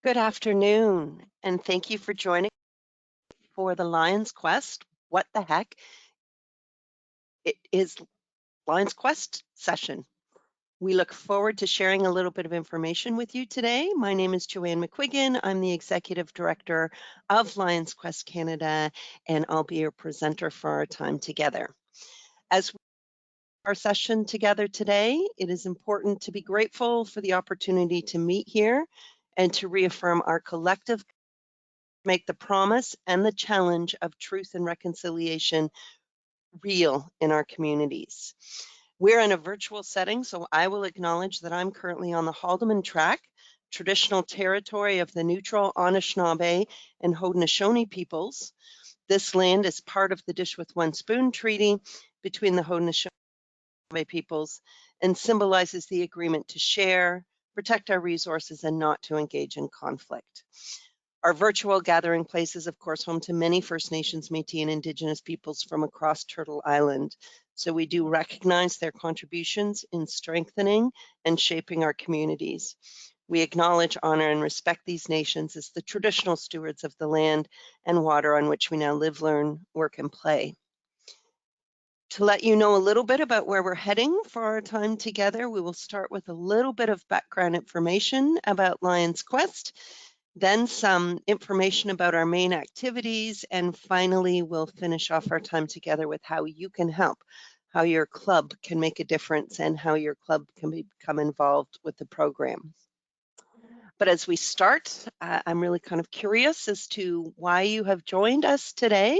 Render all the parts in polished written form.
Good afternoon, and thank you for joining for the Lions Quest. What the heck? It is Lions Quest session. We look forward to sharing a little bit of information with you today. My name is Joanne McQuiggan. I'm the Executive Director of Lions Quest Canada, and I'll be your presenter for our time together. As we our session together today, it is important to be grateful for the opportunity to meet here and to reaffirm our collective make the promise and the challenge of truth and reconciliation real in our communities. We're in a virtual setting, so I will acknowledge that I'm currently on the Haldeman Track, traditional territory of the neutral Anishinaabe and Haudenosaunee peoples. This land is part of the Dish with One Spoon Treaty between the Haudenosaunee peoples and symbolizes the agreement to share, protect our resources, and not to engage in conflict. Our virtual gathering place is, of course, home to many First Nations, Métis, and Indigenous peoples from across Turtle Island. So we do recognize their contributions in strengthening and shaping our communities. We acknowledge, honor, and respect these nations as the traditional stewards of the land and water on which we now live, learn, work, and play. To let you know a little bit about where we're heading for our time together, we will start with a little bit of background information about Lions Quest, then some information about our main activities, and finally we'll finish off our time together with how you can help, how your club can make a difference, and how your club can become involved with the program. But as we start, I'm really kind of curious as to why you have joined us today.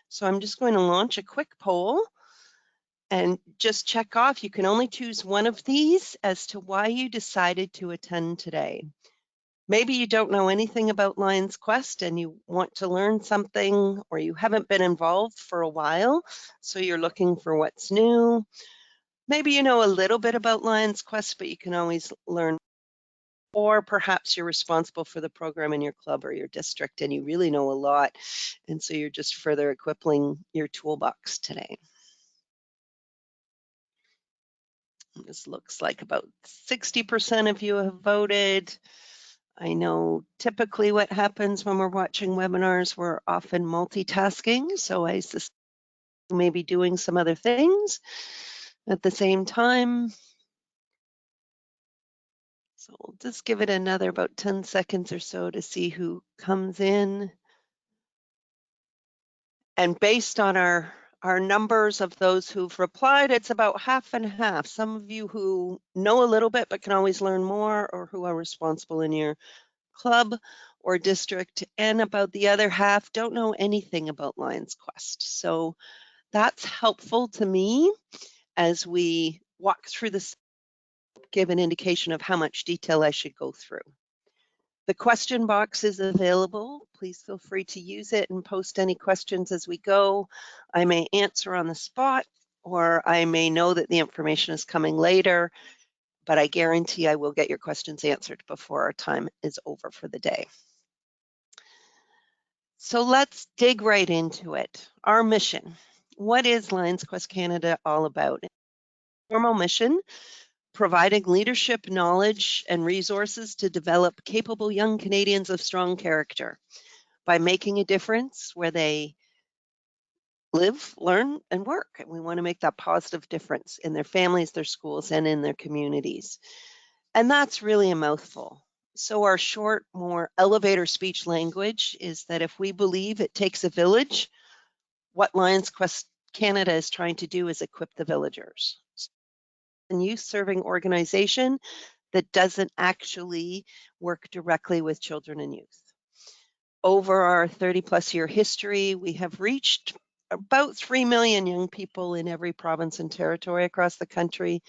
So I'm just going to launch a quick poll and just check off. You can only choose one of these as to why you decided to attend today. Maybe you don't know anything about Lions Quest and you want to learn something, or you haven't been involved for a while, so you're looking for what's new. Maybe you know a little bit about Lions Quest, but you can always learn. Or perhaps you're responsible for the program in your club or your district and you really know a lot, and so you're just further equipping your toolbox today. This looks like about 60% of you have voted. I know typically what happens when we're watching webinars, we're often multitasking, so I suspect you may be doing some other things at the same time. So we'll just give it another about 10 seconds or so to see who comes in. And based on our numbers of those who've replied, it's about half and half. Some of you who know a little bit but can always learn more, or who are responsible in your club or district, and about the other half don't know anything about Lions Quest. So that's helpful to me as we walk through this, give an indication of how much detail I should go through. The question box is available. Please feel free to use it and post any questions as we go. I may answer on the spot, or I may know that the information is coming later, but I guarantee I will get your questions answered before our time is over for the day. So let's dig right into it. Our mission. What is Lions Quest Canada all about? Formal mission, providing leadership, knowledge, and resources to develop capable young Canadians of strong character by making a difference where they live, learn, and work. And we want to make that positive difference in their families, their schools, and in their communities. And that's really a mouthful. So our short, more elevator speech language is that if we believe it takes a village, what Lions Quest Canada is trying to do is equip the villagers. A youth-serving organization that doesn't actually work directly with children and youth. Over our 30-plus year history, we have reached about 3 million young people in every province and territory across the country.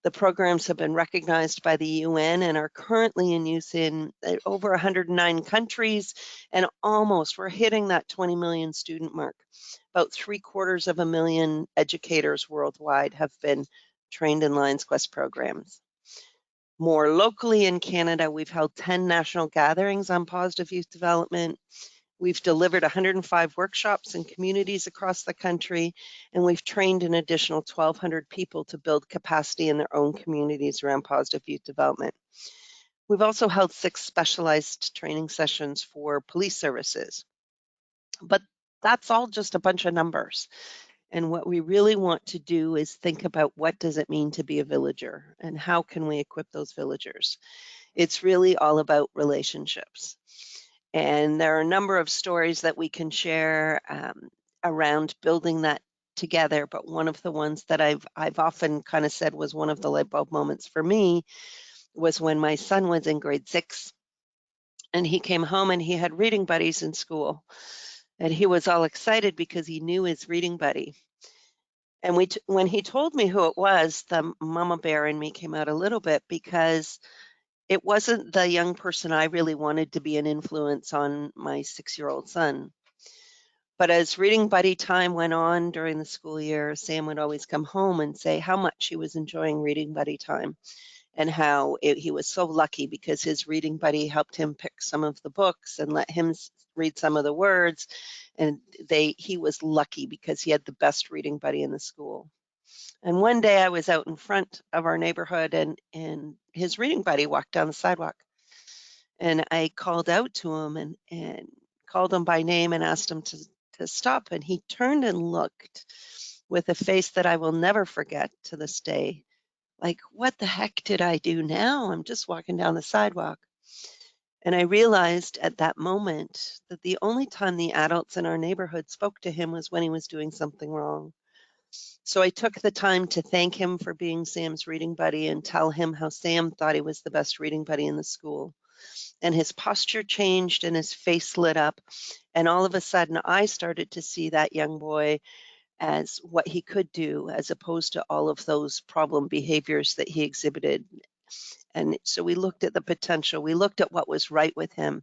The programs have been recognized by the UN and are currently in use in over 109 countries, and we're hitting that 20 million student mark. About 750,000 educators worldwide have been trained in Lions Quest programs. More locally in Canada, we've held 10 national gatherings on positive youth development. We've delivered 105 workshops in communities across the country, and we've trained an additional 1,200 people to build capacity in their own communities around positive youth development. We've also held 6 specialized training sessions for police services, but that's all just a bunch of numbers. And what we really want to do is think about what does it mean to be a villager and how can we equip those villagers? It's really all about relationships. And there are a number of stories that we can share around building that together. But one of the ones that I've often kind of said was one of the light bulb moments for me was when my son was in grade 6 and he came home and he had reading buddies in school. And he was all excited because he knew his reading buddy. And when he told me who it was, the mama bear in me came out a little bit because it wasn't the young person I really wanted to be an influence on my 6-year-old son. But as reading buddy time went on during the school year, Sam would always come home and say how much he was enjoying reading buddy time and how he was so lucky because his reading buddy helped him pick some of the books and let him read some of the words. And he was lucky because he had the best reading buddy in the school. And one day I was out in front of our neighborhood and his reading buddy walked down the sidewalk. And I called out to him and called him by name and asked him to stop. And he turned and looked with a face that I will never forget to this day. Like, what the heck did I do now? I'm just walking down the sidewalk. And I realized at that moment that the only time the adults in our neighborhood spoke to him was when he was doing something wrong. So I took the time to thank him for being Sam's reading buddy and tell him how Sam thought he was the best reading buddy in the school. And his posture changed and his face lit up. And all of a sudden, I started to see that young boy as what he could do, as opposed to all of those problem behaviors that he exhibited. And so we looked at the potential, we looked at what was right with him.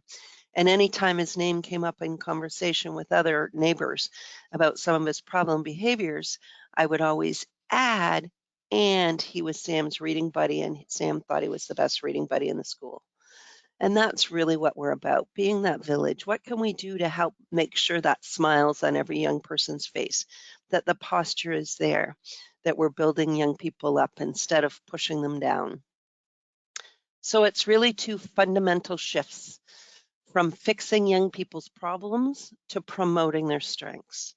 And anytime his name came up in conversation with other neighbors about some of his problem behaviors, I would always add, and he was Sam's reading buddy, and Sam thought he was the best reading buddy in the school. And that's really what we're about, being that village. What can we do to help make sure that smiles on every young person's face, that the posture is there, that we're building young people up instead of pushing them down? So it's really 2 fundamental shifts from fixing young people's problems to promoting their strengths.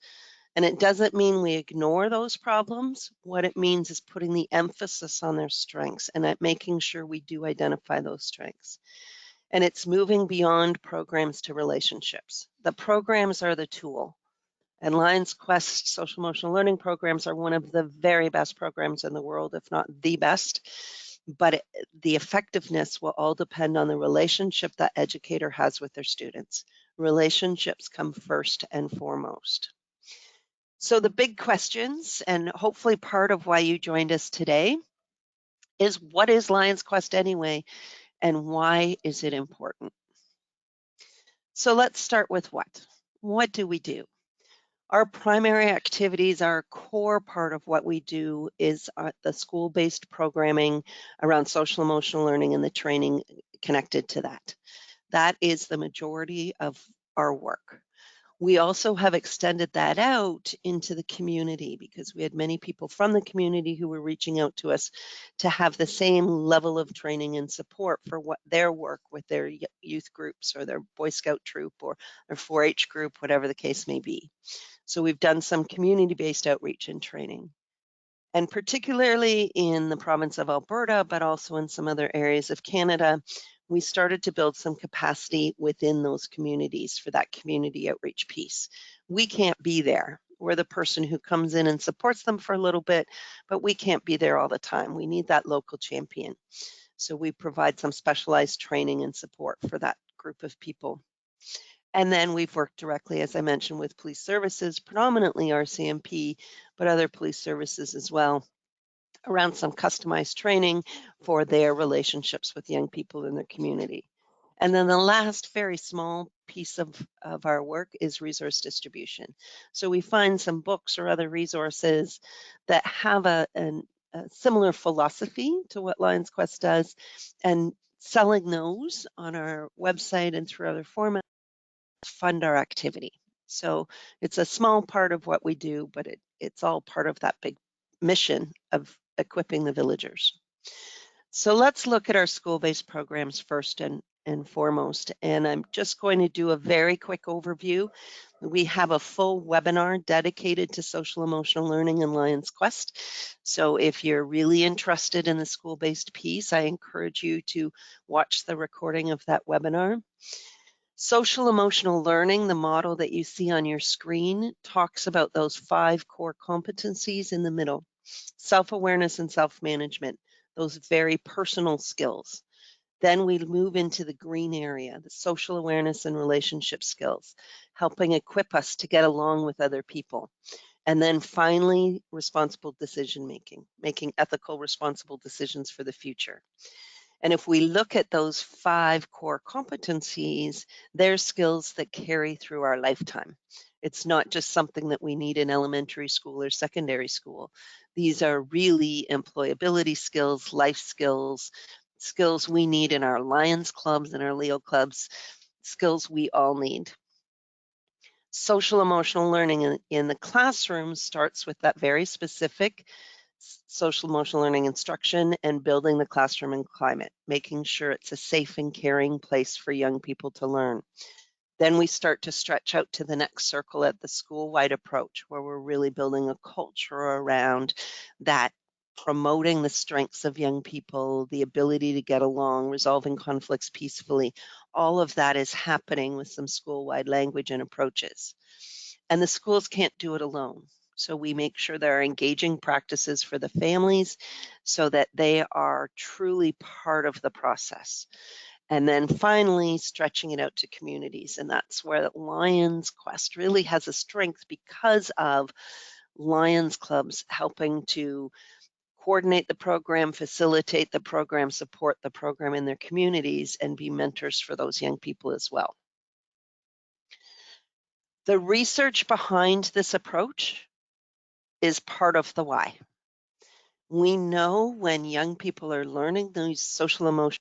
And it doesn't mean we ignore those problems. What it means is putting the emphasis on their strengths and at making sure we do identify those strengths. And it's moving beyond programs to relationships. The programs are the tool. And Lions Quest social emotional learning programs are one of the very best programs in the world, if not the best. But the effectiveness will all depend on the relationship that educator has with their students. Relationships come first and foremost. So the big questions, and hopefully part of why you joined us today, is what is Lions Quest anyway, and why is it important? So let's start with what. What do we do? Our primary activities, our core part of what we do is the school-based programming around social emotional learning and the training connected to that. That is the majority of our work. We also have extended that out into the community because we had many people from the community who were reaching out to us to have the same level of training and support for what their work with their youth groups or their Boy Scout troop or their 4-H group, whatever the case may be. So we've done some community-based outreach and training. And particularly in the province of Alberta, but also in some other areas of Canada, we started to build some capacity within those communities for that community outreach piece. We can't be there. We're the person who comes in and supports them for a little bit, but we can't be there all the time. We need that local champion. So we provide some specialized training and support for that group of people. And then we've worked directly, as I mentioned, with police services, predominantly RCMP, but other police services as well, around some customized training for their relationships with young people in their community. And then the last very small piece of our work is resource distribution. So we find some books or other resources that have a similar philosophy to what Lions Quest does, and selling those on our website and through other formats fund our activity. So it's a small part of what we do, but it's all part of that big mission of equipping the villagers. So let's look at our school-based programs first and foremost. And I'm just going to do a very quick overview. We have a full webinar dedicated to social emotional learning in Lions Quest. So if you're really interested in the school-based piece, I encourage you to watch the recording of that webinar. Social emotional learning, the model that you see on your screen, talks about those 5 core competencies in the middle: self-awareness and self-management, those very personal skills. Then we move into the green area, the social awareness and relationship skills, helping equip us to get along with other people. And then finally, responsible decision making, making ethical, responsible decisions for the future. And if we look at those 5 core competencies, they're skills that carry through our lifetime. It's not just something that we need in elementary school or secondary school. These are really employability skills, life skills, skills we need in our Lions clubs and our Leo clubs, skills we all need. Social emotional learning in the classroom starts with that very specific social emotional learning instruction and building the classroom and climate, making sure it's a safe and caring place for young people to learn. Then we start to stretch out to the next circle at the school-wide approach, where we're really building a culture around that, promoting the strengths of young people, the ability to get along, resolving conflicts peacefully. All of that is happening with some school-wide language and approaches. And the schools can't do it alone. So we make sure there are engaging practices for the families so that they are truly part of the process. And then finally, stretching it out to communities. And that's where Lions Quest really has a strength because of Lions clubs helping to coordinate the program, facilitate the program, support the program in their communities, and be mentors for those young people as well. The research behind this approach is part of the why. We know when young people are learning these social emotions,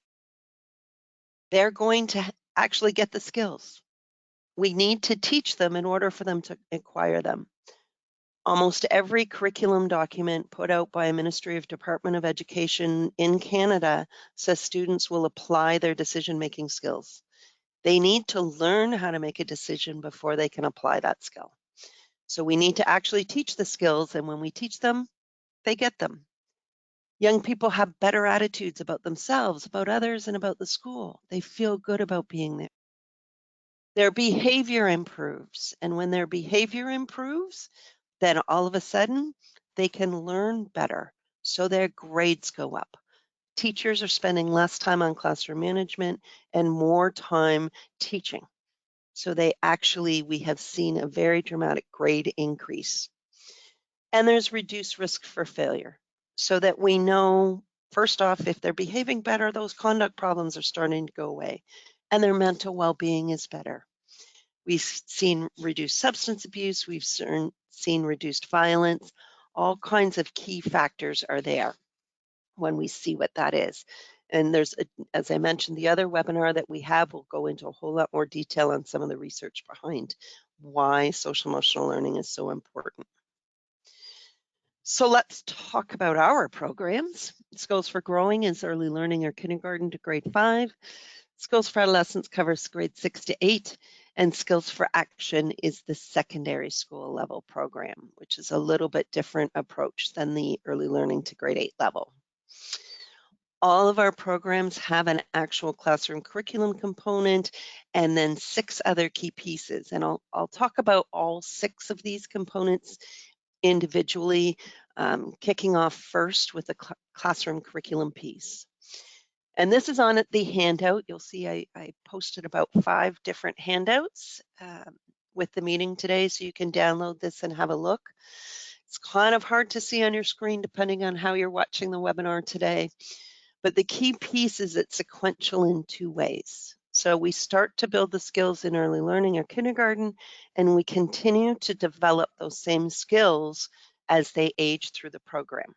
they're going to actually get the skills. We need to teach them in order for them to acquire them. Almost every curriculum document put out by a Ministry of Department of Education in Canada says students will apply their decision-making skills. They need to learn how to make a decision before they can apply that skill. So we need to actually teach the skills, and when we teach them, they get them. Young people have better attitudes about themselves, about others, and about the school. They feel good about being there. Their behavior improves, and when their behavior improves, then all of a sudden they can learn better, so their grades go up. Teachers are spending less time on classroom management and more time teaching. So we have seen a very dramatic grade increase. And there's reduced risk for failure, so that we know, first off, if they're behaving better, those conduct problems are starting to go away and their mental well-being is better. We've seen reduced substance abuse, we've seen reduced violence. All kinds of key factors are there when we see what that is. And as I mentioned, the other webinar that we have will go into a whole lot more detail on some of the research behind why social emotional learning is so important. So let's talk about our programs. Skills for Growing is early learning or kindergarten to grade 5. Skills for Adolescence covers grade 6 to 8. And Skills for Action is the secondary school level program, which is a little bit different approach than the early learning to grade 8 level. All of our programs have an actual classroom curriculum component and then 6 other key pieces. And I'll talk about all 6 of these components individually, kicking off first with the classroom curriculum piece. And this is on the handout. You'll see I posted about 5 different handouts with the meeting today, so you can download this and have a look. It's kind of hard to see on your screen depending on how you're watching the webinar today. But the key piece is it's sequential in 2 ways. So we start to build the skills in early learning or kindergarten, and we continue to develop those same skills as they age through the program.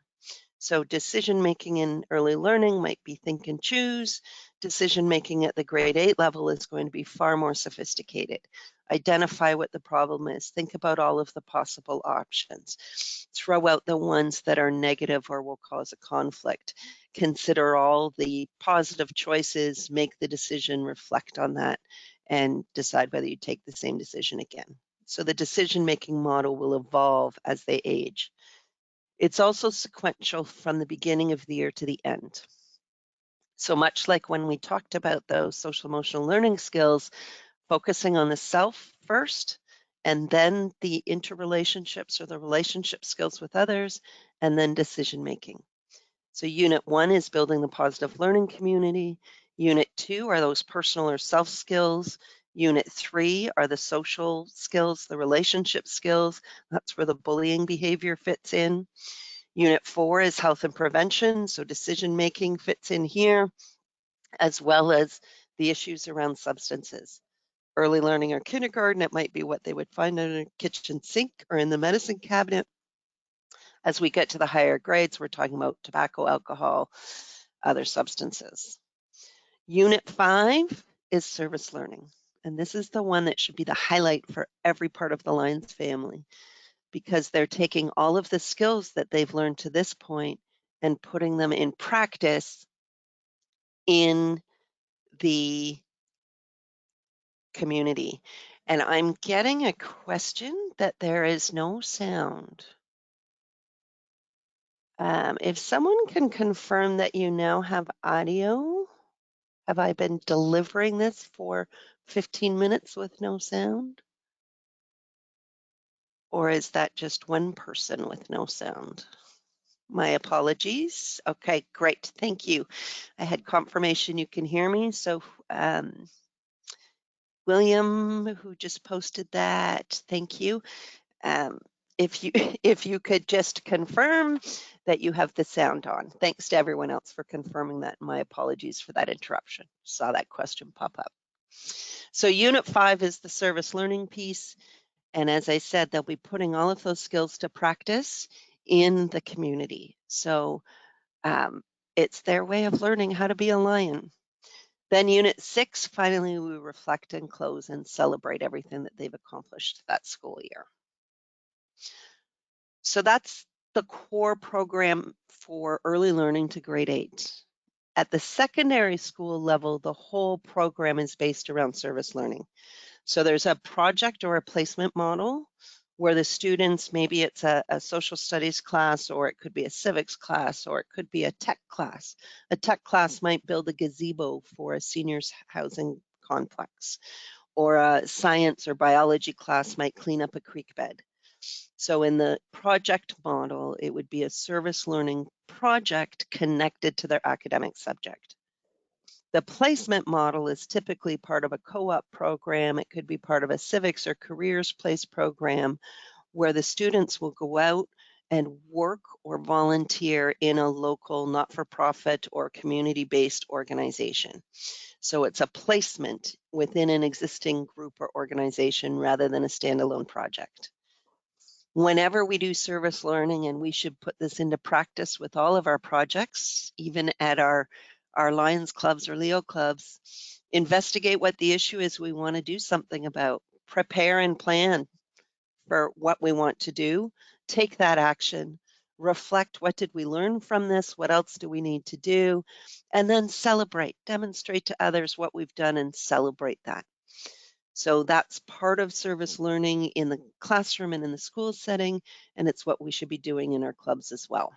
So decision-making in early learning might be think and choose. Decision-making at the grade 8 level is going to be far more sophisticated. Identify what the problem is. Think about all of the possible options. Throw out the ones that are negative or will cause a conflict. Consider all the positive choices, make the decision, reflect on that, and decide whether you take the same decision again. So the decision-making model will evolve as they age. It's also sequential from the beginning of the year to the end. So much like when we talked about those social emotional learning skills, focusing on the self first, and then the interrelationships or the relationship skills with others, and then decision making. So unit 1 is building the positive learning community. Unit 2 are those personal or self skills. Unit 3 are the social skills, the relationship skills. That's where the bullying behavior fits in. Unit 4 is health and prevention. So decision making fits in here, as well as the issues around substances. Early learning or kindergarten, it might be what they would find under a kitchen sink or in the medicine cabinet. As we get to the higher grades, we're talking about tobacco, alcohol, other substances. Unit 5 is service learning. And this is the one that should be the highlight for every part of the Lions family, because they're taking all of the skills that they've learned to this point and putting them in practice in the community. And I'm getting a question that there is no sound. If someone can confirm that you now have audio, have I been delivering this for 15 minutes with no sound? Or is that just one person with no sound? My apologies. Okay, great. Thank you. I had confirmation you can hear me. So William, who just posted that, thank you. If you if you could just confirm that you have the sound on. Thanks to everyone else for confirming that. My apologies for that interruption. Saw that question pop up. So unit 5 is the service learning piece. And as I said, they'll be putting all of those skills to practice in the community. So it's their way of learning how to be a lion. Then unit 6, finally, we reflect and close and celebrate everything that they've accomplished that school year. So that's the core program for early learning to grade 8. At the secondary school level, the whole program is based around service learning. So there's a project or a placement model where the students, maybe it's a social studies class, or it could be a civics class, or it could be a tech class. A tech class might build a gazebo for a seniors housing complex, or a science or biology class might clean up a creek bed. So in the project model, it would be a service learning project connected to their academic subject. The placement model is typically part of a co-op program. It could be part of a civics or careers place program where the students will go out and work or volunteer in a local not-for-profit or community-based organization. So it's a placement within an existing group or organization rather than a standalone project. Whenever we do service learning, and we should put this into practice with all of our projects, even at our Lions clubs or Leo clubs, investigate what the issue is we want to do something about, prepare and plan for what we want to do, take that action, reflect what did we learn from this, what else do we need to do, and then celebrate, demonstrate to others what we've done and celebrate that. So that's part of service learning in the classroom and in the school setting, and it's what we should be doing in our clubs as well.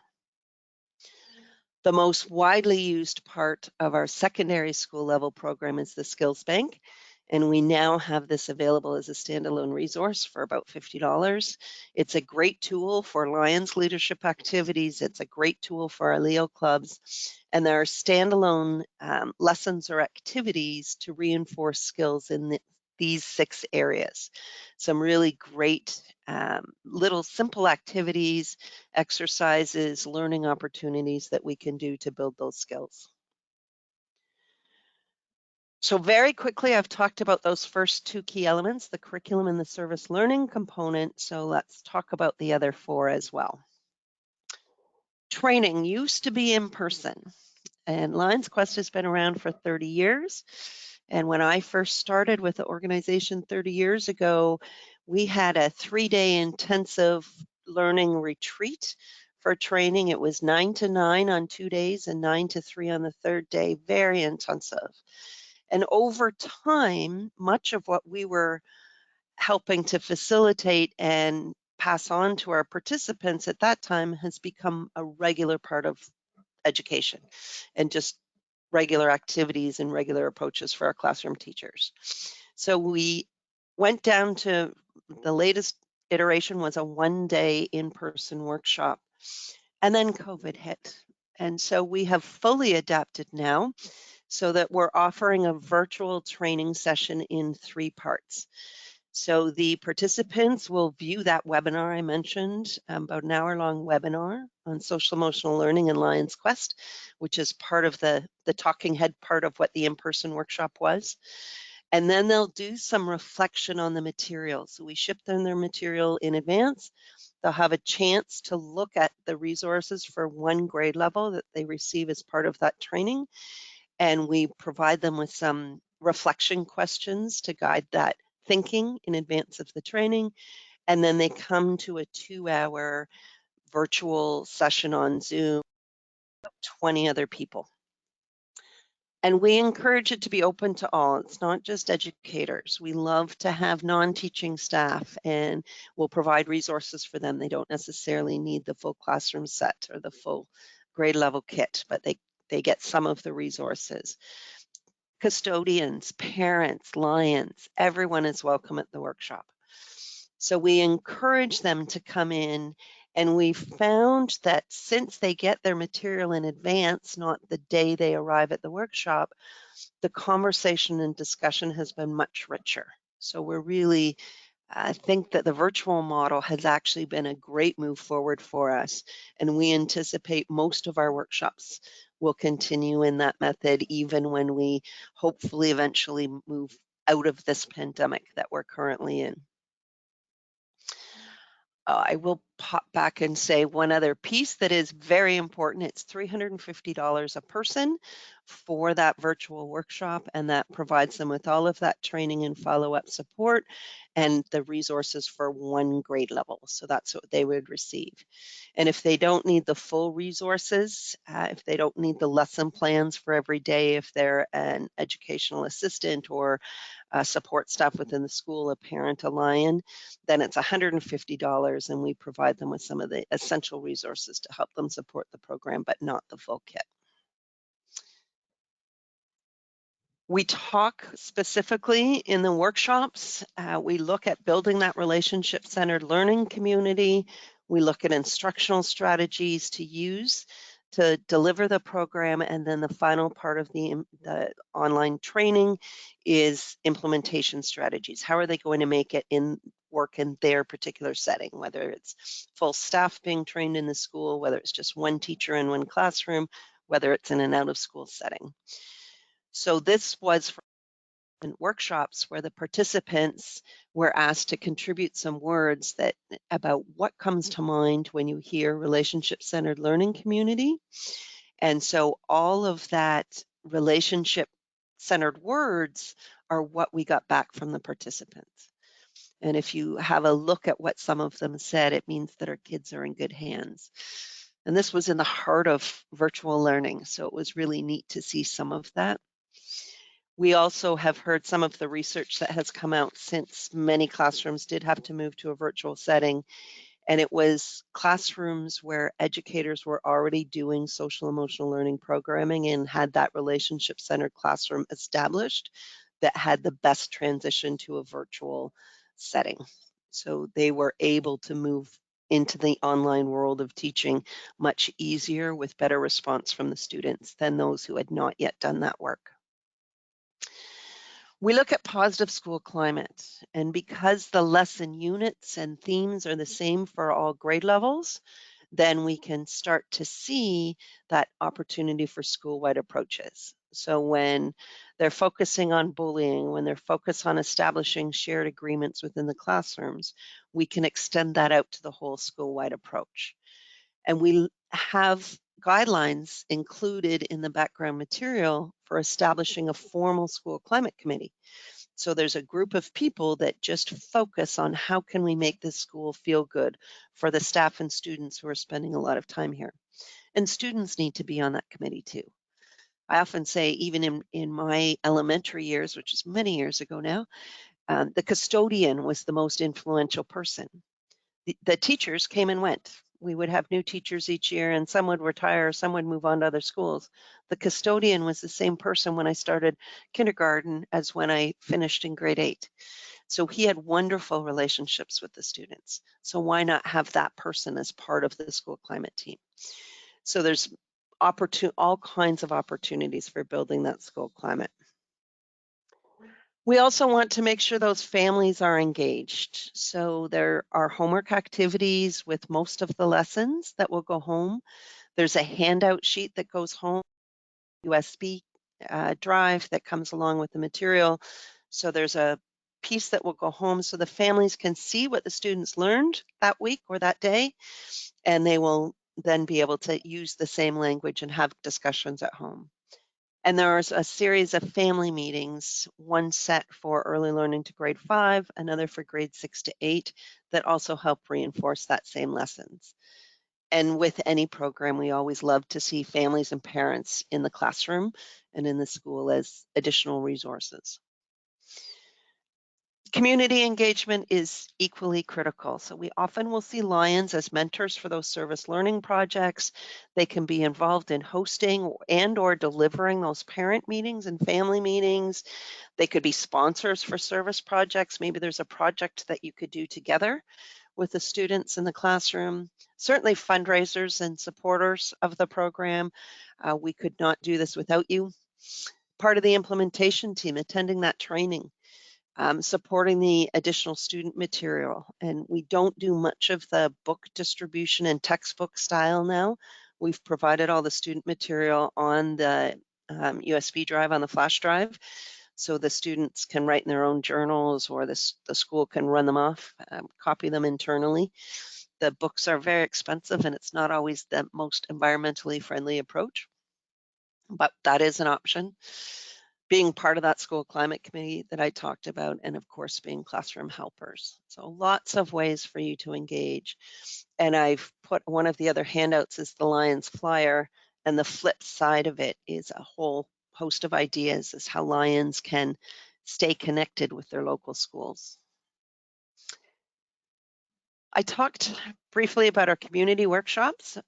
The most widely used part of our secondary school level program is the Skills Bank, and we now have this available as a standalone resource for about $50. It's a great tool for Lions leadership activities. It's a great tool for our Leo clubs, and there are standalone lessons or activities to reinforce skills in these 6 areas. Some really great little simple activities, exercises, learning opportunities that we can do to build those skills. So very quickly, I've talked about those first 2 key elements, the curriculum and the service learning component. So let's talk about the other 4 as well. Training used to be in person, and Lions Quest has been around for 30 years. And when I first started with the organization 30 years ago, we had a 3-day intensive learning retreat for training. It was 9 to 9 on 2 days and 9 to 3 on the third day, very intensive. And over time, much of what we were helping to facilitate and pass on to our participants at that time has become a regular part of education and just regular activities and regular approaches for our classroom teachers. So we went down to the latest iteration was a 1-day in-person workshop, and then COVID hit. And so we have fully adapted now so that we're offering a virtual training session in 3 parts. So the participants will view that webinar I mentioned, about an hour-long webinar on social emotional learning and Lions Quest, which is part of the talking head part of what the in-person workshop was. And then they'll do some reflection on the material. So we ship them their material in advance. They'll have a chance to look at the resources for one grade level that they receive as part of that training. And we provide them with some reflection questions to guide that thinking in advance of the training. And then they come to a 2-hour virtual session on Zoom, 20 other people. And we encourage it to be open to all. It's not just educators. We love to have non-teaching staff, and we'll provide resources for them. They don't necessarily need the full classroom set or the full grade level kit, but they get some of the resources. Custodians, parents, Lions, everyone is welcome at the workshop. So we encourage them to come in, and we found that since they get their material in advance, not the day they arrive at the workshop, the conversation and discussion has been much richer. So we're really, I think that the virtual model has actually been a great move forward for us, and we anticipate most of our workshops will continue in that method, even when we hopefully eventually move out of this pandemic that we're currently in. I will pop back and say one other piece that is very important. It's $350 a person for that virtual workshop, and that provides them with all of that training and follow-up support and the resources for one grade level. So that's what they would receive. And if they don't need the full resources, if they don't need the lesson plans for every day, if they're an educational assistant or support staff within the school, a parent, a Lion, then it's $150, and we provide them with some of the essential resources to help them support the program, but not the full kit. We talk specifically in the workshops. We look at building that relationship-centered learning community. We look at instructional strategies to use to deliver the program, and then the final part of the online training is implementation strategies. How are they going to make it work in their particular setting, whether it's full staff being trained in the school, whether it's just one teacher in one classroom, whether it's in an out-of-school setting. So this was for workshops where the participants were asked to contribute some words about what comes to mind when you hear relationship-centered learning community. And so all of that relationship-centered words are what we got back from the participants. And if you have a look at what some of them said, it means that our kids are in good hands. And this was in the heart of virtual learning, so it was really neat to see some of that. We also have heard some of the research that has come out since many classrooms did have to move to a virtual setting, and it was classrooms where educators were already doing social emotional learning programming and had that relationship-centered classroom established that had the best transition to a virtual setting. So they were able to move into the online world of teaching much easier with better response from the students than those who had not yet done that work. We look at positive school climate, and because the lesson units and themes are the same for all grade levels, then we can start to see that opportunity for school-wide approaches. So when they're focusing on bullying, when they're focused on establishing shared agreements within the classrooms, we can extend that out to the whole school-wide approach. And we have guidelines included in the background material for establishing a formal school climate committee. So there's a group of people that just focus on how can we make this school feel good for the staff and students who are spending a lot of time here. And students need to be on that committee too. I often say, even in my elementary years, which is many years ago now, the custodian was the most influential person. The teachers came and went. We would have new teachers each year, and some would retire, some would move on to other schools. The custodian was the same person when I started kindergarten as when I finished in grade 8. So he had wonderful relationships with the students. So why not have that person as part of the school climate team? So there's all kinds of opportunities for building that school climate. We also want to make sure those families are engaged. So there are homework activities with most of the lessons that will go home. There's a handout sheet that goes home, USB drive that comes along with the material. So there's a piece that will go home so the families can see what the students learned that week or that day, and they will then be able to use the same language and have discussions at home. And there's a series of family meetings, one set for early learning to grade 5, another for grade 6 to 8, that also help reinforce that same lessons. And with any program, we always love to see families and parents in the classroom and in the school as additional resources. Community engagement is equally critical. So we often will see Lions as mentors for those service learning projects. They can be involved in hosting and or delivering those parent meetings and family meetings. They could be sponsors for service projects. Maybe there's a project that you could do together with the students in the classroom. Certainly fundraisers and supporters of the program. We could not do this without you. Part of the implementation team, attending that training. Supporting the additional student material. And we don't do much of the book distribution and textbook style now. We've provided all the student material on the USB drive, on the flash drive, so the students can write in their own journals, or the school can run them off, copy them internally. The books are very expensive, and it's not always the most environmentally friendly approach, but that is an option. Being part of that school climate committee that I talked about, and of course being classroom helpers. So lots of ways for you to engage. And I've put one of the other handouts is the Lions flyer, and the flip side of it is a whole host of ideas as how Lions can stay connected with their local schools. I talked briefly about our community workshops.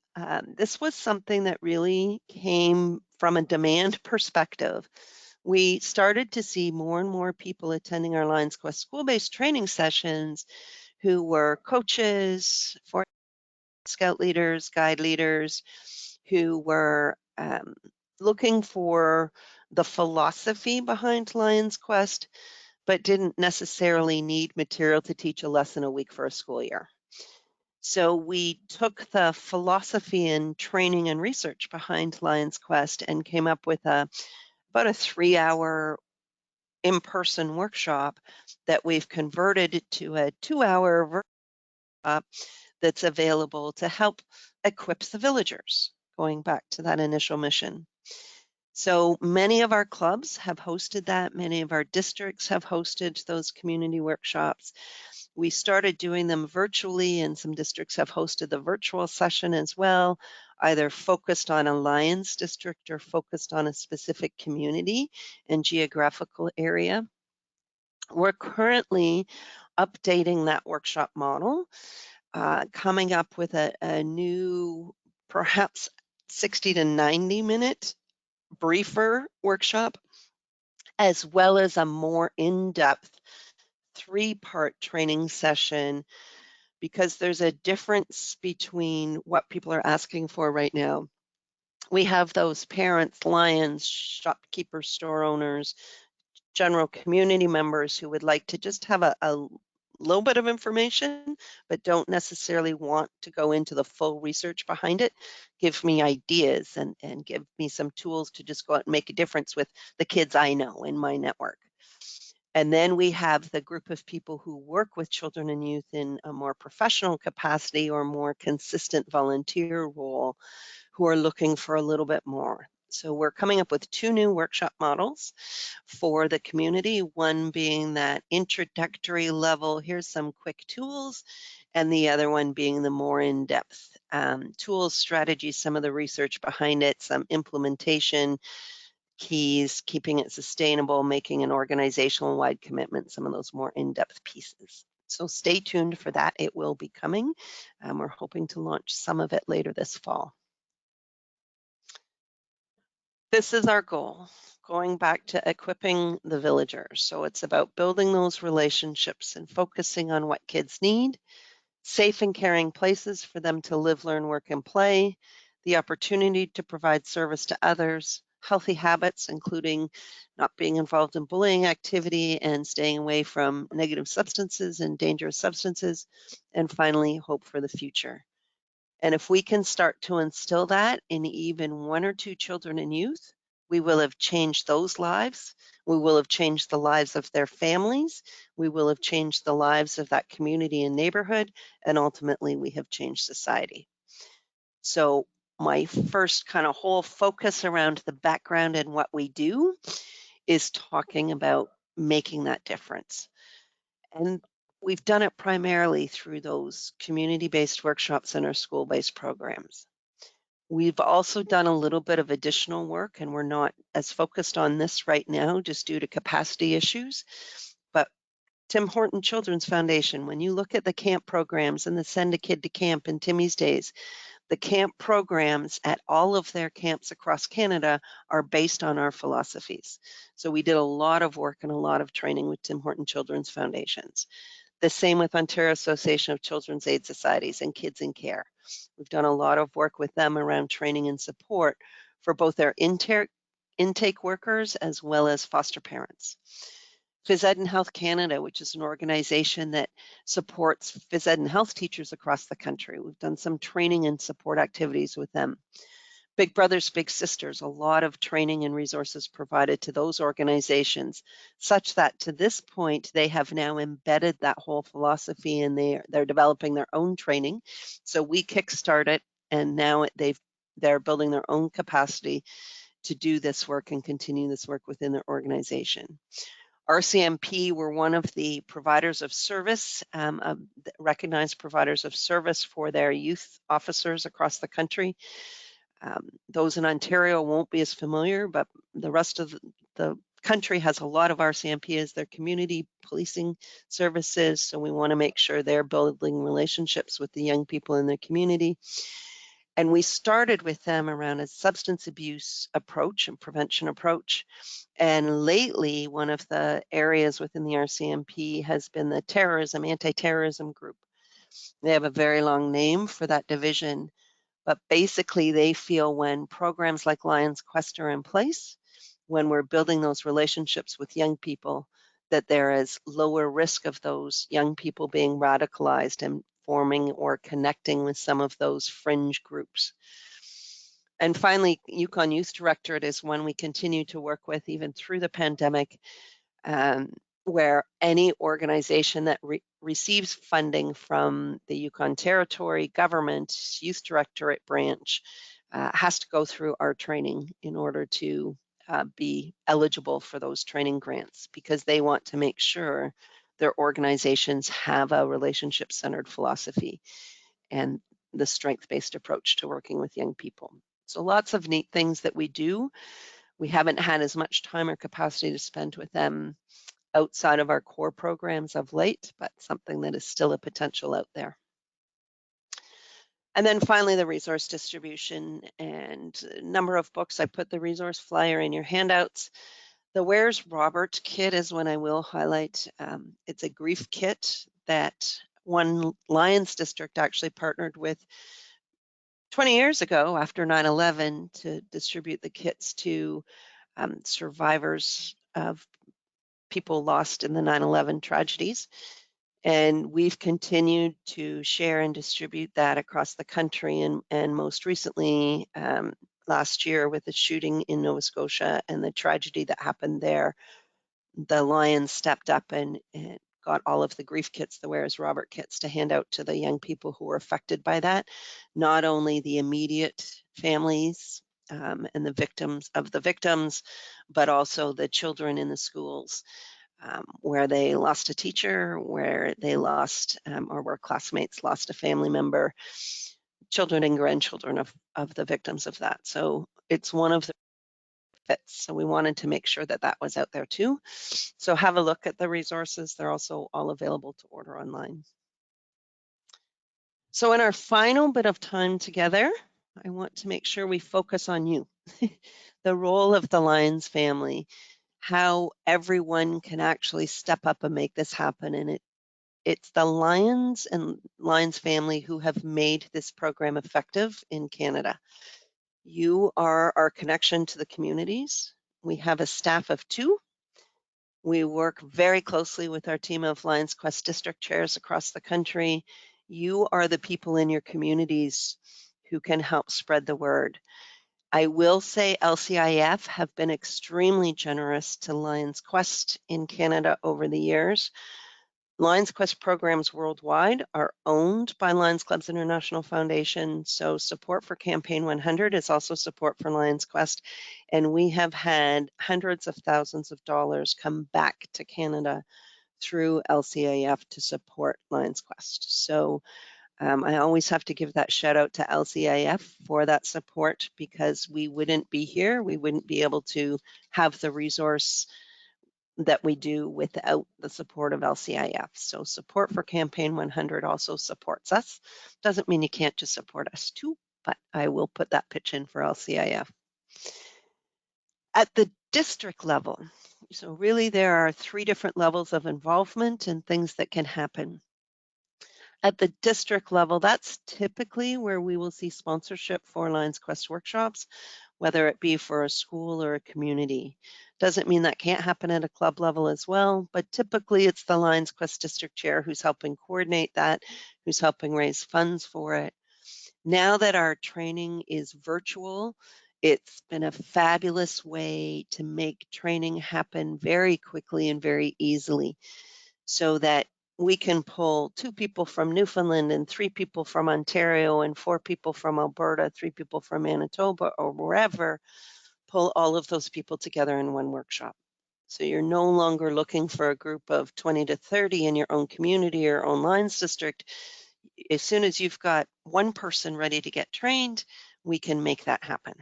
This was something that really came from a demand perspective. We started to see more and more people attending our Lions Quest school-based training sessions who were coaches, for scout leaders, guide leaders, who were looking for the philosophy behind Lions Quest, but didn't necessarily need material to teach a lesson a week for a school year. So we took the philosophy and training and research behind Lions Quest and came up with about a 3-hour in-person workshop that we've converted to a 2-hour workshop that's available to help equip the villagers, going back to that initial mission. So many of our clubs have hosted that. Many of our districts have hosted those community workshops. We started doing them virtually, and some districts have hosted the virtual session as well, either focused on a Lions district or focused on a specific community and geographical area. We're currently updating that workshop model, coming up with a new, perhaps 60 to 90 minute briefer workshop, as well as a more in-depth 3-part training session, because there's a difference between what people are asking for right now. We have those parents, Lions, shopkeepers, store owners, general community members who would like to just have a little bit of information, but don't necessarily want to go into the full research behind it. Give me ideas and give me some tools to just go out and make a difference with the kids I know in my network. And then we have the group of people who work with children and youth in a more professional capacity or more consistent volunteer role, who are looking for a little bit more. So we're coming up with 2 new workshop models for the community, one being that introductory level, here's some quick tools, and the other one being the more in-depth tools, strategies, some of the research behind it, some implementation keys, keeping it sustainable, making an organizational-wide commitment, some of those more in-depth pieces. So stay tuned for that. It will be coming. We're hoping to launch some of it later this fall. This is our goal, going back to equipping the villagers. So it's about building those relationships and focusing on what kids need, safe and caring places for them to live, learn, work, and play, the opportunity to provide service to others, healthy habits, including not being involved in bullying activity and staying away from negative substances and dangerous substances, and finally, hope for the future. And if we can start to instill that in even 1 or 2 children and youth, we will have changed those lives. We will have changed the lives of their families. We will have changed the lives of that community and neighborhood. And ultimately, we have changed society. So my first kind of whole focus around the background and what we do is talking about making that difference. And we've done it primarily through those community-based workshops and our school-based programs. We've also done a little bit of additional work, and we're not as focused on this right now just due to capacity issues. But Tim Horton Children's Foundation, when you look at the camp programs and the Send a Kid to Camp in Timmy's days, the camp programs at all of their camps across Canada are based on our philosophies. So we did a lot of work and a lot of training with Tim Horton Children's Foundations. The same with Ontario Association of Children's Aid Societies and Kids in Care. We've done a lot of work with them around training and support for both their intake workers as well as foster parents. Phys Ed and Health Canada, which is an organization that supports phys ed and health teachers across the country. We've done some training and support activities with them. Big Brothers Big Sisters, a lot of training and resources provided to those organizations, such that to this point, they have now embedded that whole philosophy and they're developing their own training. So we kickstart it, and now they're building their own capacity to do this work and continue this work within their organization. RCMP were one of the providers of service, recognized providers of service for their youth officers across the country. Those in Ontario won't be as familiar, but the rest of the country has a lot of RCMP as their community policing services. So we want to make sure they're building relationships with the young people in their community. And we started with them around a substance abuse approach and prevention approach. And lately, one of the areas within the RCMP has been the terrorism, anti-terrorism group. They have a very long name for that division. But basically, they feel when programs like Lions Quest are in place, when we're building those relationships with young people, that there is lower risk of those young people being radicalized and forming or connecting with some of those fringe groups. And finally, Yukon Youth Directorate is one we continue to work with even through the pandemic, where any organization that receives funding from the Yukon Territory government, Youth Directorate branch, has to go through our training in order to be eligible for those training grants, because they want to make sure their organizations have a relationship-centered philosophy and the strength-based approach to working with young people. So lots of neat things that we do. We haven't had as much time or capacity to spend with them outside of our core programs of late, but something that is still a potential out there. And then finally, the resource distribution and number of books. I put the resource flyer in your handouts. The Where's Robert kit is one I will highlight. It's a grief kit that one Lions district actually partnered with 20 years ago after 9/11 to distribute the kits to survivors of people lost in the 9/11 tragedies. And we've continued to share and distribute that across the country. And most recently, last year with the shooting in Nova Scotia and the tragedy that happened there, the Lions stepped up and got all of the grief kits, the Where's Robert kits, to hand out to the young people who were affected by that. Not only the immediate families and the victims of the victims, but also the children in the schools where they lost a teacher, where they lost or where classmates lost a family member, children and grandchildren of the victims of that. So it's one of the fits. So we wanted to make sure that that was out there too. So have a look at the resources. They're also all available to order online. So in our final bit of time together, I want to make sure we focus on you, the role of the Lions family, how everyone can actually step up and make this happen. And it's the Lions and Lions family who have made this program effective in Canada. You are our connection to the communities. We have a staff of 2. We work very closely with our team of Lions Quest district chairs across the country. You are the people in your communities who can help spread the word. I will say LCIF have been extremely generous to Lions Quest in Canada over the years. Lions Quest programs worldwide are owned by Lions Clubs International Foundation, so support for Campaign 100 is also support for Lions Quest, and we have had hundreds of thousands of dollars come back to Canada through LCIF to support Lions Quest. So I always have to give that shout out to LCIF for that support, because we wouldn't be here, we wouldn't be able to have the resource that we do without the support of LCIF. So support for Campaign 100 also supports us. Doesn't mean you can't just support us too, but I will put that pitch in for LCIF. At the district level, so really there are 3 different levels of involvement and things that can happen. At the district level, that's typically where we will see sponsorship for Lions Quest workshops, whether it be for a school or a community. Doesn't mean that can't happen at a club level as well, but typically it's the Lions Quest district chair who's helping coordinate that, who's helping raise funds for it. Now that our training is virtual, it's been a fabulous way to make training happen very quickly and very easily, so that we can pull 2 people from Newfoundland and 3 people from Ontario and 4 people from Alberta, 3 people from Manitoba or wherever, pull all of those people together in one workshop. So you're no longer looking for a group of 20 to 30 in your own community or own Lions district. As soon as you've got one person ready to get trained, we can make that happen.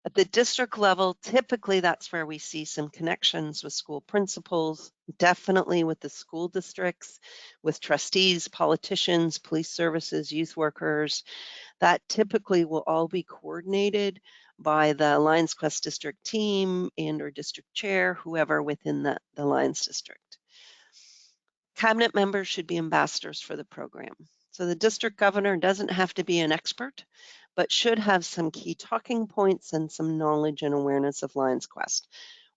At the district level, typically that's where we see some connections with school principals, definitely with the school districts, with trustees, politicians, police services, youth workers. That typically will all be coordinated by the Lions Quest district team and or district chair, whoever within the Lions district. Cabinet members should be ambassadors for the program. So the district governor doesn't have to be an expert, but should have some key talking points and some knowledge and awareness of Lions Quest.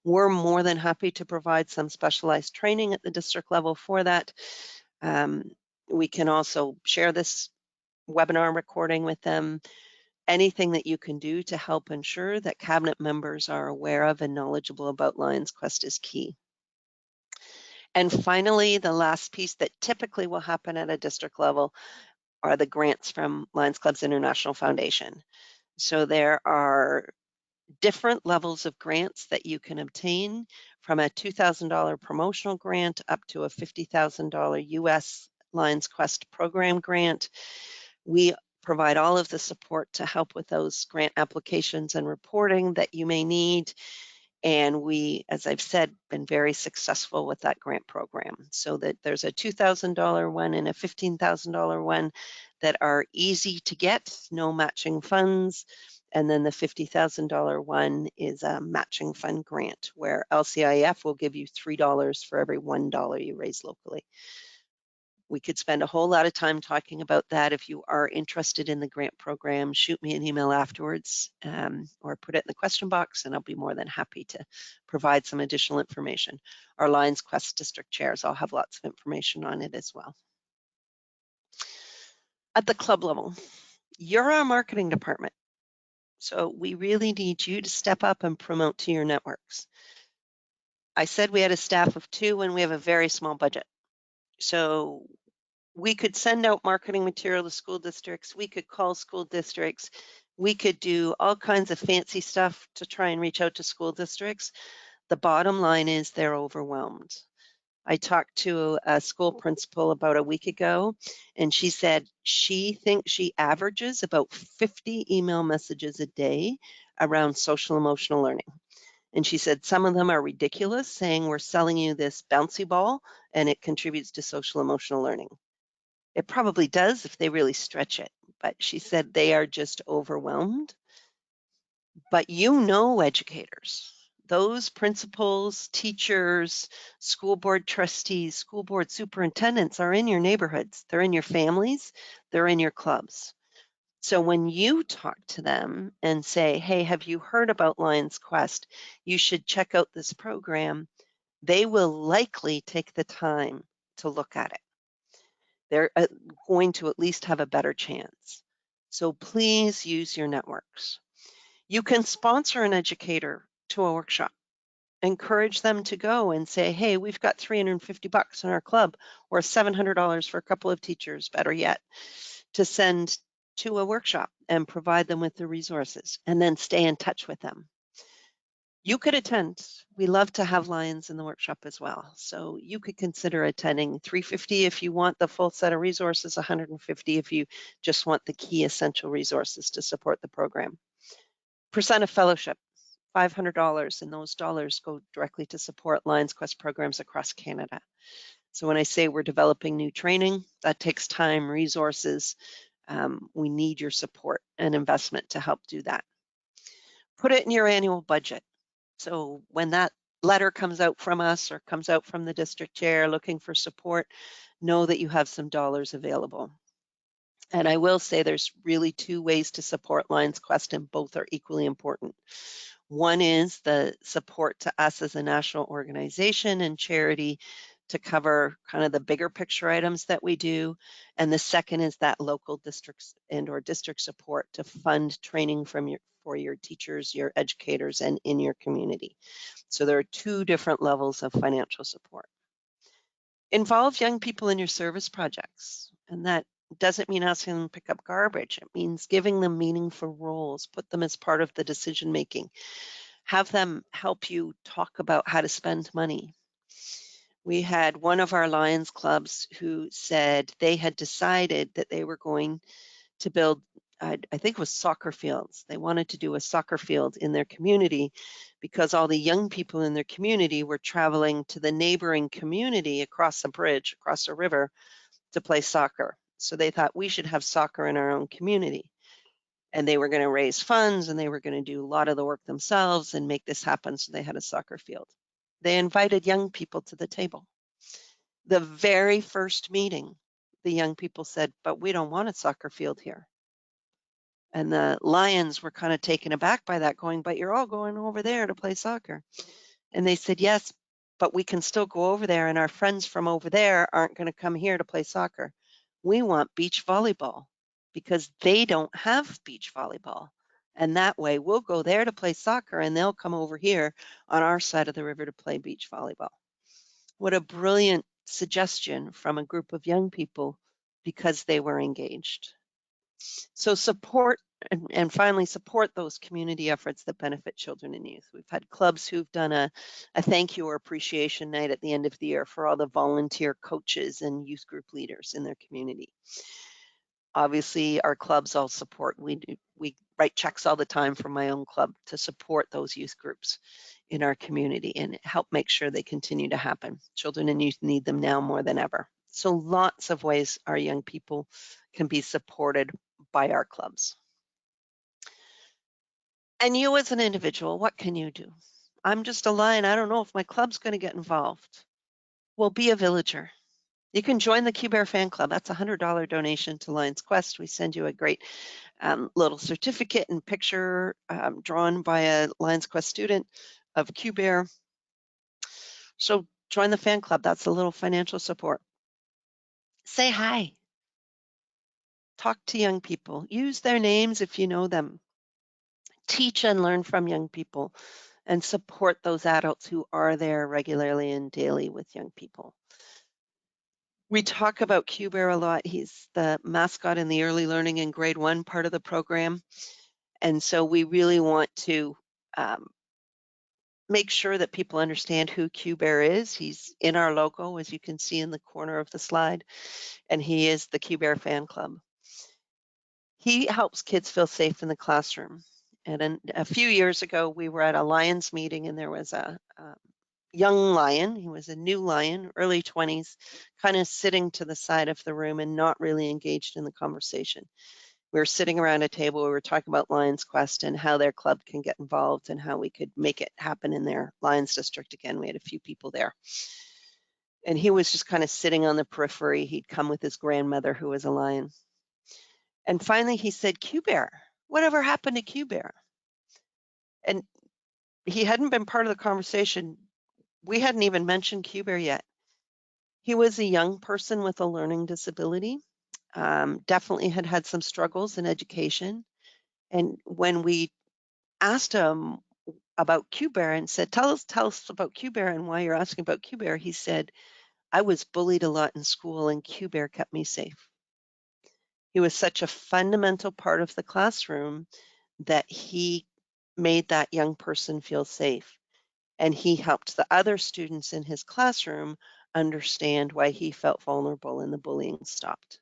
We're more than happy to provide some specialized training at the district level for that. We can also share this webinar recording with them. Anything that you can do to help ensure that cabinet members are aware of and knowledgeable about Lions Quest is key. And finally, the last piece that typically will happen at a district level are the grants from Lions Clubs International Foundation. So there are different levels of grants that you can obtain, from a $2,000 promotional grant up to a $50,000 US Lions Quest program grant. We provide all of the support to help with those grant applications and reporting that you may need. And we, as I've said, been very successful with that grant program. So that there's a $2,000 one and a $15,000 one that are easy to get, no matching funds. And then the $50,000 one is a matching fund grant, where LCIF will give you $3 for every $1 you raise locally. We could spend a whole lot of time talking about that. If you are interested in the grant program, shoot me an email afterwards or put it in the question box, and I'll be more than happy to provide some additional information. Our Lions Quest district chairs all have lots of information on it as well. At the club level, you're our marketing department. So we really need you to step up and promote to your networks. I said we had a staff of 2 and we have a very small budget. So we could send out marketing material to school districts. We could call school districts. We could do all kinds of fancy stuff to try and reach out to school districts. The bottom line is they're overwhelmed. I talked to a school principal about a week ago, and she said she thinks she averages about 50 email messages a day around social emotional learning. And she said some of them are ridiculous, saying we're selling you this bouncy ball and it contributes to social emotional learning. It probably does if they really stretch it, but she said they are just overwhelmed. But you know, educators, those principals, teachers, school board trustees, school board superintendents are in your neighborhoods. They're in your families. They're in your clubs. So when you talk to them and say, hey, have you heard about Lions Quest? You should check out this program. They will likely take the time to look at it. They're going to at least have a better chance. So please use your networks. You can sponsor an educator to a workshop. Encourage them to go and say, hey, we've got $350 in our club or $700 for a couple of teachers, better yet, to send to a workshop and provide them with the resources and then stay in touch with them. You could attend. We love to have Lions in the workshop as well. So you could consider attending. $350 if you want the full set of resources, $150 if you just want the key essential resources to support the program. Percent of fellowship, $500, and those dollars go directly to support Lions Quest programs across Canada. So when I say we're developing new training, that takes time, resources. We need your support and investment to help do that. Put it in your annual budget. So when that letter comes out from us or comes out from the district chair looking for support, know that you have some dollars available. And I will say there's really two ways to support Lions Quest, and both are equally important. One is the support to us as a national organization and charity to cover kind of the bigger picture items that we do. And the second is that local districts and or district support to fund training for your teachers, your educators, and in your community. So there are two different levels of financial support. Involve young people in your service projects, and that doesn't mean asking them to pick up garbage. It means giving them meaningful roles, put them as part of the decision making, have them help you talk about how to spend money. We had one of our Lions clubs who said they had decided that they were going to build, I think it was soccer fields. They wanted to do a soccer field in their community because all the young people in their community were traveling to the neighboring community across a bridge, across a river, to play soccer. So they thought we should have soccer in our own community. And they were going to raise funds and they were going to do a lot of the work themselves and make this happen. So they had a soccer field. They invited young people to the table. The very first meeting, the young people said, but we don't want a soccer field here. And the Lions were kind of taken aback by that, going, but you're all going over there to play soccer. And they said, yes, but we can still go over there and our friends from over there aren't going to come here to play soccer. We want beach volleyball because they don't have beach volleyball. And that way we'll go there to play soccer and they'll come over here on our side of the river to play beach volleyball. What a brilliant suggestion from a group of young people because they were engaged. So support and finally support those community efforts that benefit children and youth. We've had clubs who've done a thank you or appreciation night at the end of the year for all the volunteer coaches and youth group leaders in their community. Obviously, our clubs all support. We write checks all the time from my own club to support those youth groups in our community and help make sure they continue to happen. Children and youth need them now more than ever. So lots of ways our young people can be supported by our clubs. And you as an individual, what can you do? I'm just a Lion. I don't know if my club's going to get involved. Well, be a villager. You can join the Q Bear fan club. That's a $100 donation to Lions Quest. We send you a great little certificate and picture drawn by a Lions Quest student of Q Bear. So join the fan club. That's a little financial support. Say hi. Talk to young people. Use their names if you know them. Teach and learn from young people and support those adults who are there regularly and daily with young people. We talk about Q Bear a lot. He's the mascot in the early learning in grade 1 part of the program. And so we really want to make sure that people understand who Q-Bear is. He's in our logo, as you can see in the corner of the slide, and he is the Q-Bear Fan Club. He helps kids feel safe in the classroom. And a few years ago, we were at a Lions meeting, and there was a young lion. He was a new lion, early 20s, kind of sitting to the side of the room and not really engaged in the conversation. We were sitting around a table, we were talking about Lions Quest and how their club can get involved and how we could make it happen in their Lions district again. We had a few people there. And he was just kind of sitting on the periphery. He'd come with his grandmother, who was a lion. And finally he said, Q-Bear, whatever happened to Q-Bear? And he hadn't been part of the conversation. We hadn't even mentioned Q-Bear yet. He was a young person with a learning disability, definitely had had some struggles in education. And when we asked him about Q-Bear and said, tell us about Q-Bear and why you're asking about Q-Bear, he said, I was bullied a lot in school and Q-Bear kept me safe. He was such a fundamental part of the classroom that he made that young person feel safe. And he helped the other students in his classroom understand why he felt vulnerable and the bullying stopped.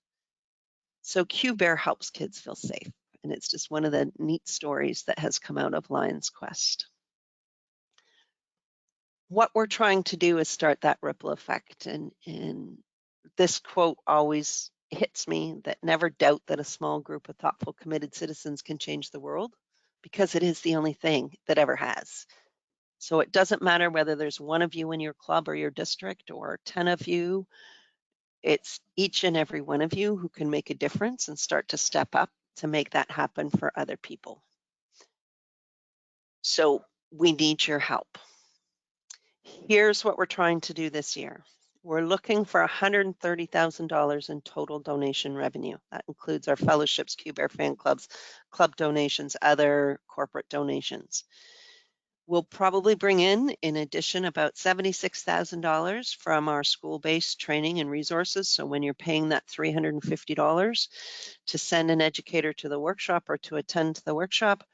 So Q-Bear helps kids feel safe. And it's just one of the neat stories that has come out of Lions Quest. What we're trying to do is start that ripple effect. And this quote always hits me, that never doubt that a small group of thoughtful, committed citizens can change the world, because it is the only thing that ever has. So it doesn't matter whether there's one of you in your club or your district or 10 of you, it's each and every one of you who can make a difference and start to step up to make that happen for other people. So we need your help. Here's what we're trying to do this year. We're looking for $130,000 in total donation revenue. That includes our fellowships, Q-Bear fan clubs, club donations, other corporate donations. We'll probably bring in addition, about $76,000 from our school-based training and resources. So when you're paying that $350 to send an educator to the workshop or to attend the workshop,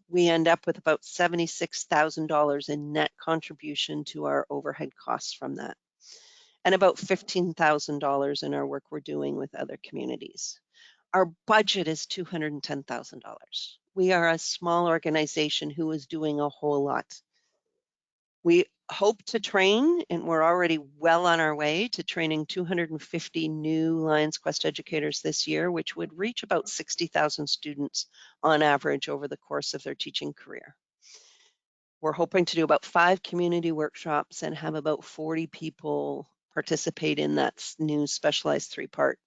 we end up with about $76,000 in net contribution to our overhead costs from that, and about $15,000 in our work we're doing with other communities. Our budget is $210,000. We are a small organization who is doing a whole lot. We hope to train, and we're already well on our way to training 250 new Lions Quest educators this year, which would reach about 60,000 students on average over the course of their teaching career. We're hoping to do about 5 community workshops and have about 40 people participate in that new specialized 3-part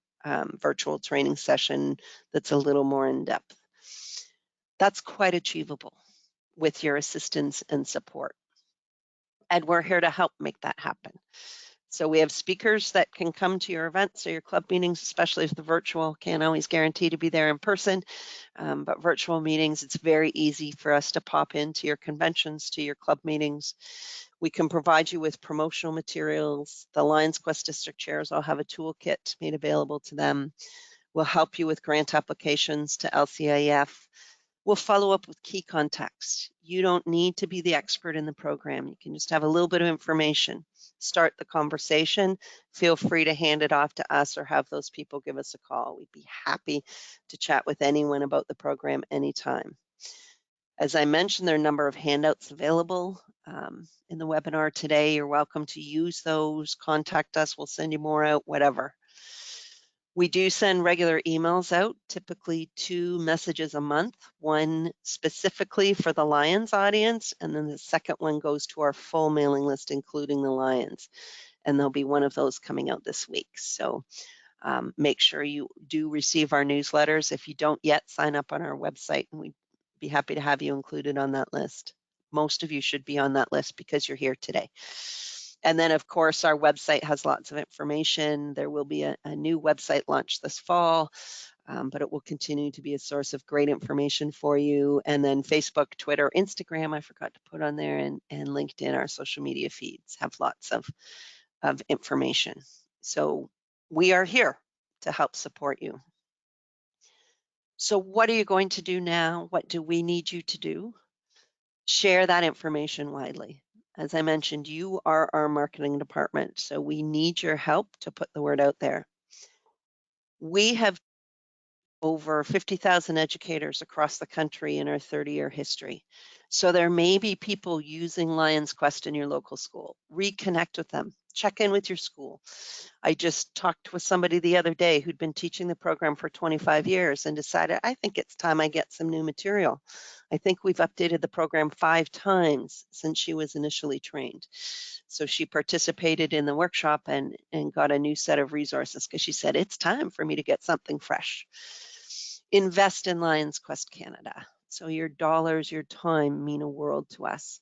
virtual training session that's a little more in depth. That's quite achievable with your assistance and support. And we're here to help make that happen. So we have speakers that can come to your events or your club meetings, especially if the virtual can't always guarantee to be there in person. But virtual meetings, it's very easy for us to pop into your conventions, to your club meetings. We can provide you with promotional materials. The Lions Quest district chairs all have a toolkit made available to them. We'll help you with grant applications to LCIF. We'll follow up with key contacts. You don't need to be the expert in the program. You can just have a little bit of information. Start the conversation. Feel free to hand it off to us or have those people give us a call. We'd be happy to chat with anyone about the program anytime. As I mentioned, there are a number of handouts available in the webinar today. You're welcome to use those. Contact us. We'll send you more out, whatever. We do send regular emails out, typically 2 messages a month, one specifically for the Lions audience, and then the second one goes to our full mailing list, including the Lions. And there'll be one of those coming out this week. So make sure you do receive our newsletters. If you don't yet, sign up on our website, and we'd be happy to have you included on that list. Most of you should be on that list because you're here today. And then, of course, our website has lots of information. There will be a new website launch this fall, but it will continue to be a source of great information for you. And then Facebook, Twitter, Instagram, I forgot to put on there, and LinkedIn, our social media feeds have lots of information. So we are here to help support you. So what are you going to do now? What do we need you to do? Share that information widely. As I mentioned, you are our marketing department, so we need your help to put the word out there. We have over 50,000 educators across the country in our 30-year history. So there may be people using Lions Quest in your local school. Reconnect with them. Check in with your school. I just talked with somebody the other day who'd been teaching the program for 25 years and decided, I think it's time I get some new material. I think we've updated the program 5 times since she was initially trained. So she participated in the workshop and got a new set of resources because she said, it's time for me to get something fresh. Invest in Lions Quest Canada. So your dollars, your time mean a world to us.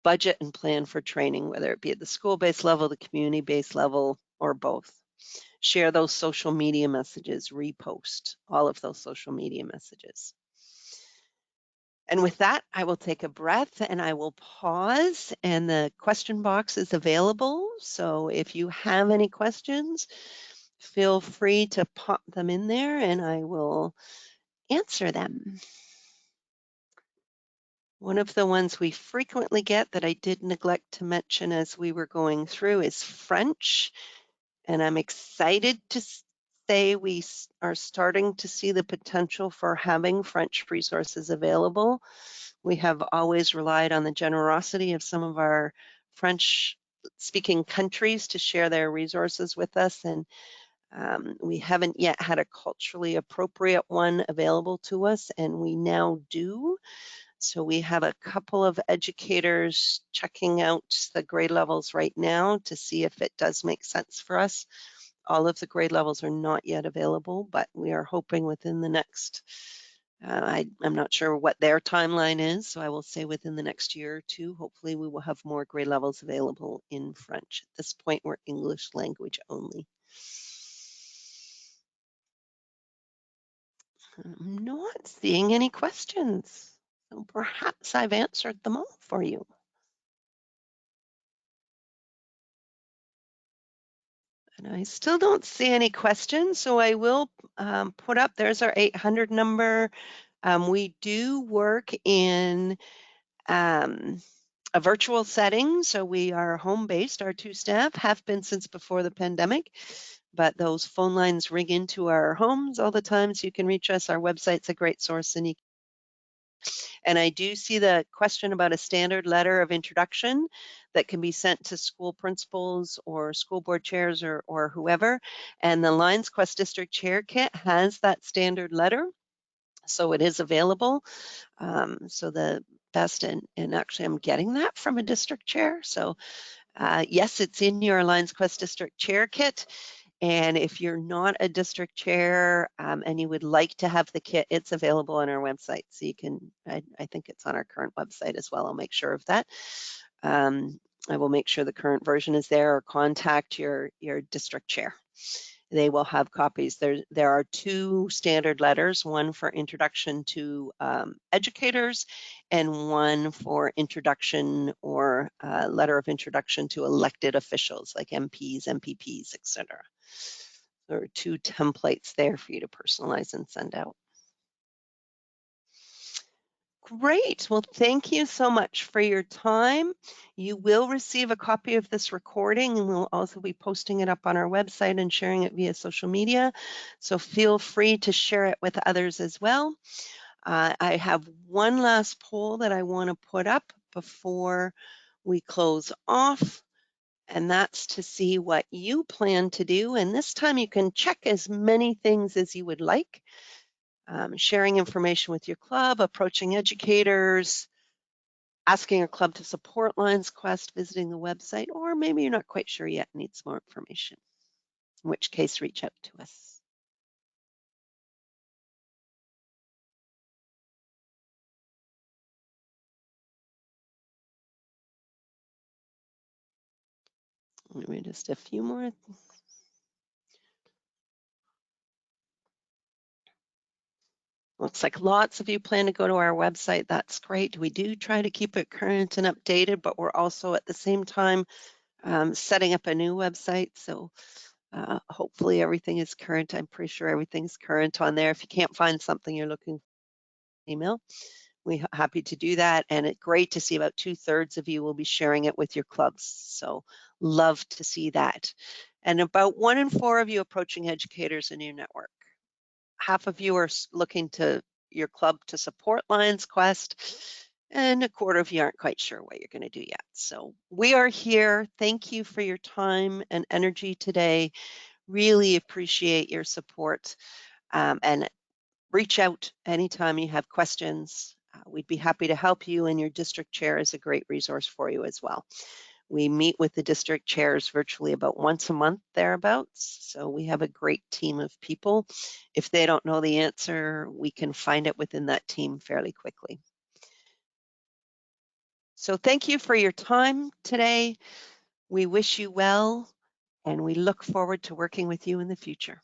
Budget and plan for training, whether it be at the school-based level, the community-based level, or both. Share those social media messages, repost all of those social media messages. And with that, I will take a breath and I will pause, and the question box is available. So if you have any questions, feel free to pop them in there and I will answer them. One of the ones we frequently get that I did neglect to mention as we were going through is French. And I'm excited to say we are starting to see the potential for having French resources available. We have always relied on the generosity of some of our French-speaking countries to share their resources with us, and we haven't yet had a culturally appropriate one available to us, and we now do. So we have a couple of educators checking out the grade levels right now to see if it does make sense for us. All of the grade levels are not yet available, but we are hoping within the next, I'm not sure what their timeline is, so I will say within the next year or two, hopefully we will have more grade levels available in French. At this point, we're English language only. I'm not seeing any questions, so perhaps I've answered them all for you. And I still don't see any questions, so I will put up, there's our 800 number. We do work in a virtual setting, so we are home-based. Our 2 staff have been since before the pandemic, but those phone lines ring into our homes all the time, so you can reach us. Our website's a great source, and I do see the question about a standard letter of introduction that can be sent to school principals or school board chairs or whoever. And the Lions Quest District Chair Kit has that standard letter. So it is available. So the best, and actually I'm getting that from a district chair. So yes, it's in your Lions Quest District Chair Kit. And if you're not a district chair and you would like to have the kit, it's available on our website. So you can, I think it's on our current website as well. I'll make sure of that. I will make sure the current version is there, or contact your district chair. They will have copies. There are 2 standard letters, one for introduction to educators and one for introduction or letter of introduction to elected officials like MPs, MPPs, etc. There are 2 templates there for you to personalize and send out. Great. Well, thank you so much for your time. You will receive a copy of this recording, and we'll also be posting it up on our website and sharing it via social media. So feel free to share it with others as well. I have one last poll that I want to put up before we close off, and that's to see what you plan to do. And this time you can check as many things as you would like. Sharing information with your club, approaching educators, asking a club to support Lions Quest, visiting the website, or maybe you're not quite sure yet and need some more information, in which case reach out to us. Maybe just a few more. Looks like lots of you plan to go to our website. That's great. We do try to keep it current and updated, but we're also at the same time setting up a new website. So Hopefully everything is current. I'm pretty sure everything's current on there. If you can't find something you're looking for, email. We're happy to do that. And it's great to see about 2/3 of you will be sharing it with your clubs. So love to see that. And about 1 in 4 of you approaching educators in your network. Half of you are looking to your club to support Lions Quest, and a quarter of you aren't quite sure what you're going to do yet. So we are here. Thank you for your time and energy today. Really appreciate your support, and reach out anytime you have questions. We'd be happy to help you, and your district chair is a great resource for you as well. We meet with the district chairs virtually about once a month, thereabouts. So we have a great team of people. If they don't know the answer, we can find it within that team fairly quickly. So thank you for your time today. We wish you well, and we look forward to working with you in the future.